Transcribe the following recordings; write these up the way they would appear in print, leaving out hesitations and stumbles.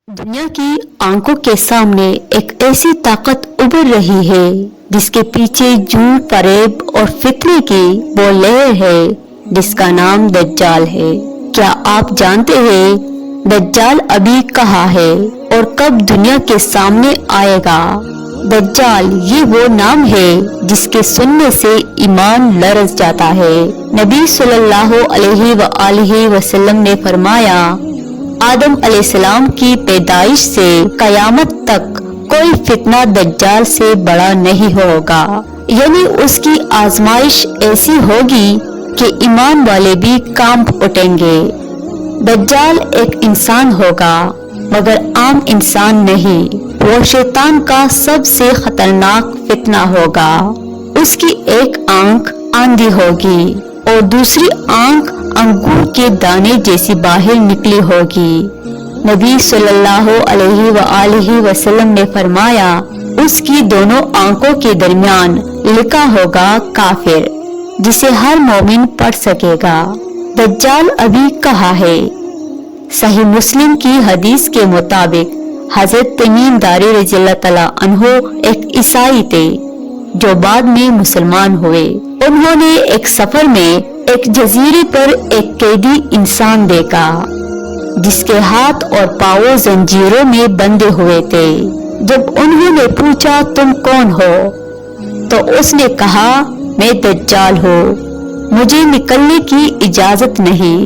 दुनिया की आंखों के सामने एक ऐसी ताकत उभर रही है जिसके पीछे झूठ, फरेब और फितने की वो लहर है जिसका नाम दज्जाल है। क्या आप जानते हैं दज्जाल अभी कहाँ है और कब दुनिया के सामने आएगा? दज्जाल ये वो नाम है जिसके सुनने से ईमान लरज़ जाता है। नबी सल्लल्लाहु अलैहि वसल्लम ने फरमाया, आदम अलैहिस्सलाम की पैदाइश से कयामत तक कोई फितना दज्जाल से बड़ा नहीं होगा। यानी उसकी आजमाइश ऐसी होगी कि ईमान वाले भी कांप उठेंगे। दज्जाल एक इंसान होगा मगर आम इंसान नहीं। वो शैतान का सबसे खतरनाक फितना होगा। उसकी एक आंख आंधी होगी और दूसरी आंख अंगूर के दाने जैसी बाहर निकली होगी। नबी सल्लल्लाहु अलैहि वसल्लम ने फरमाया, उसकी दोनों आंखों के दरमियान लिखा होगा काफिर, जिसे हर मोमिन पढ़ सकेगा। दज्जाल अभी कहाँ है? सही मुस्लिम की हदीस के मुताबिक हजरत तमीम दारी रज़ियल्लाहु तआला अन्हु एक ईसाई थे जो बाद में मुसलमान हुए। उन्होंने एक सफर में एक जजीरे पर एक कैदी इंसान देखा जिसके हाथ और पांव जंजीरों में बंधे हुए थे। जब उन्होंने पूछा तुम कौन हो, तो उसने कहा मैं दज्जाल हूँ, मुझे निकलने की इजाजत नहीं,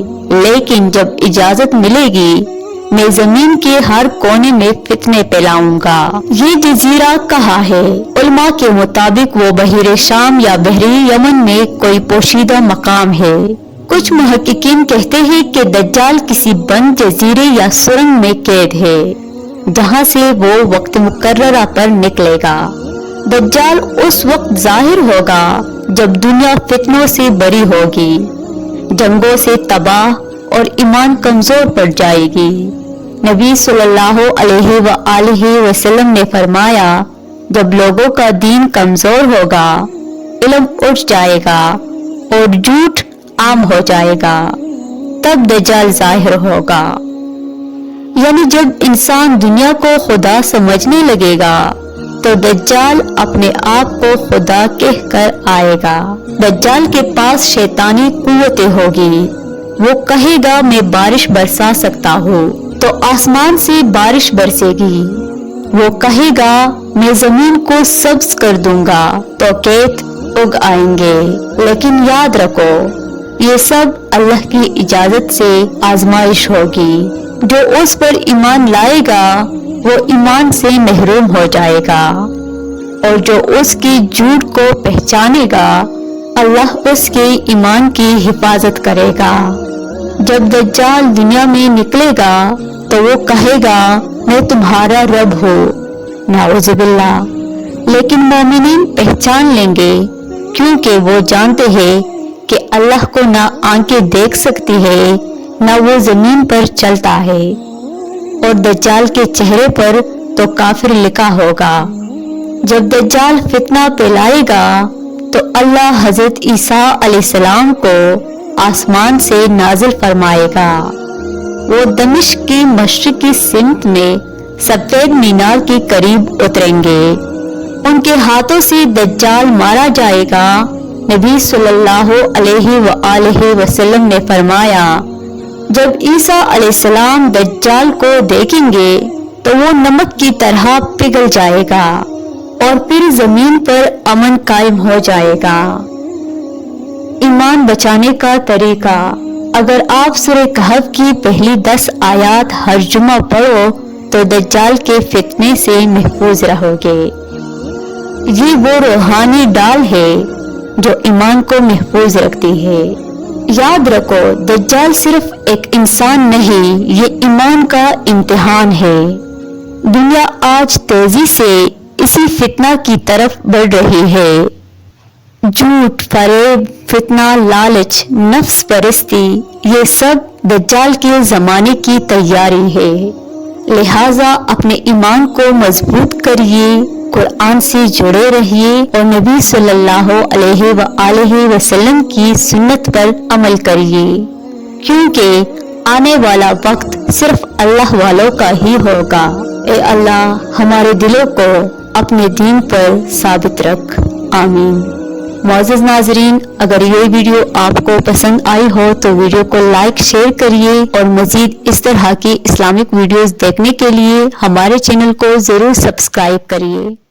लेकिन जब इजाजत मिलेगी मैं जमीन के हर कोने में फितने फैलाऊंगा। ये जजीरा कहाँ है? उलमा के मुताबिक वो बहरे शाम या बहरे यमन में कोई पोशीदा मकाम है। कुछ मुहक्किकीन कहते हैं कि दज्जाल किसी बंद जजीरे या सुरंग में कैद है जहाँ से वो वक्त मुकर्ररा पर निकलेगा। दज्जाल उस वक्त जाहिर होगा जब दुनिया फितनों से बरी होगी, जंगों से तबाह और ईमान कमजोर पड़ जाएगी। नबी सल्लल्लाहु अलैहि वसल्लम ने फरमाया, जब लोगों का दीन कमजोर होगा, इल्म उठ जाएगा और झूठ आम हो जाएगा, तब दज्जाल जाहिर होगा। यानी जब इंसान दुनिया को खुदा समझने लगेगा तो दज्जाल अपने आप को खुदा कहकर आएगा। दज्जाल के पास शैतानी कुव्वतें होगी। वो कहेगा मैं बारिश बरसा सकता हूँ, तो आसमान से बारिश बरसेगी। वो कहेगा मैं जमीन को सब्ज कर दूंगा, तो खेत उग आएंगे। लेकिन याद रखो, ये सब अल्लाह की इजाजत से आजमाइश होगी। जो उस पर ईमान लाएगा वो ईमान से महरूम हो जाएगा, और जो उसकी झूठ को पहचानेगा अल्लाह उसके ईमान की हिफाजत करेगा। जब दज्जाल दुनिया में निकलेगा तो वो कहेगा मैं तुम्हारा रब हूँ, नाउज़ुबिल्लाह। लेकिन मोमिनीन पहचान लेंगे, क्योंकि वो जानते हैं कि अल्लाह को ना आंखें देख सकती है ना वो जमीन पर चलता है। और दज्जाल के चेहरे पर तो काफिर लिखा होगा। जब दज्जाल फितना फैलाएगा तो अल्लाह हजरत ईसा अलैहिस्सलाम को आसमान से नाजिल फरमाएगा। वो दमिश्क की मशरिकी सिमत में सफेद मीनार के करीब उतरेंगे। उनके हाथों से दज्जाल मारा जाएगा। नबी सल्लल्लाहु अलैहि वसल्लम ने फरमाया, जब ईसा अलैहिस्सलाम दज्जाल को देखेंगे तो वो नमक की तरह पिघल जाएगा और फिर जमीन पर अमन कायम हो जाएगा। ईमान बचाने का तरीका, अगर आप सूरह कहफ की पहली 10 आयत हर जुमा पढ़ो तो दज्जाल के फितने से महफूज रहोगे। ये वो रूहानी डाल है जो ईमान को महफूज रखती है। याद रखो, दज्जाल सिर्फ एक इंसान नहीं, ये ईमान का इम्तिहान है। दुनिया आज तेजी से इसी फितना की तरफ बढ़ रही है। झूठ, फरेब, फितना, लालच, नफ्स परस्ती, ये सब दज्जाल के जमाने की तैयारी है। लिहाजा अपने ईमान को मजबूत करिए, कुरान से जुड़े रहिए और नबी सल्लल्लाहु अलैहि वसल्लम की सुन्नत पर अमल करिए, क्योंकि آنے والا وقت صرف اللہ والوں کا ہی ہوگا۔ اے اللہ ہمارے دلوں کو اپنے دین پر ثابت رکھ، آمین۔ معزز ناظرین، اگر یہ ویڈیو آپ کو پسند آئی ہو تو ویڈیو کو لائک شیئر کریے اور مزید اس طرح کی اسلامک ویڈیوز دیکھنے کے لیے ہمارے چینل کو ضرور سبسکرائب کریے۔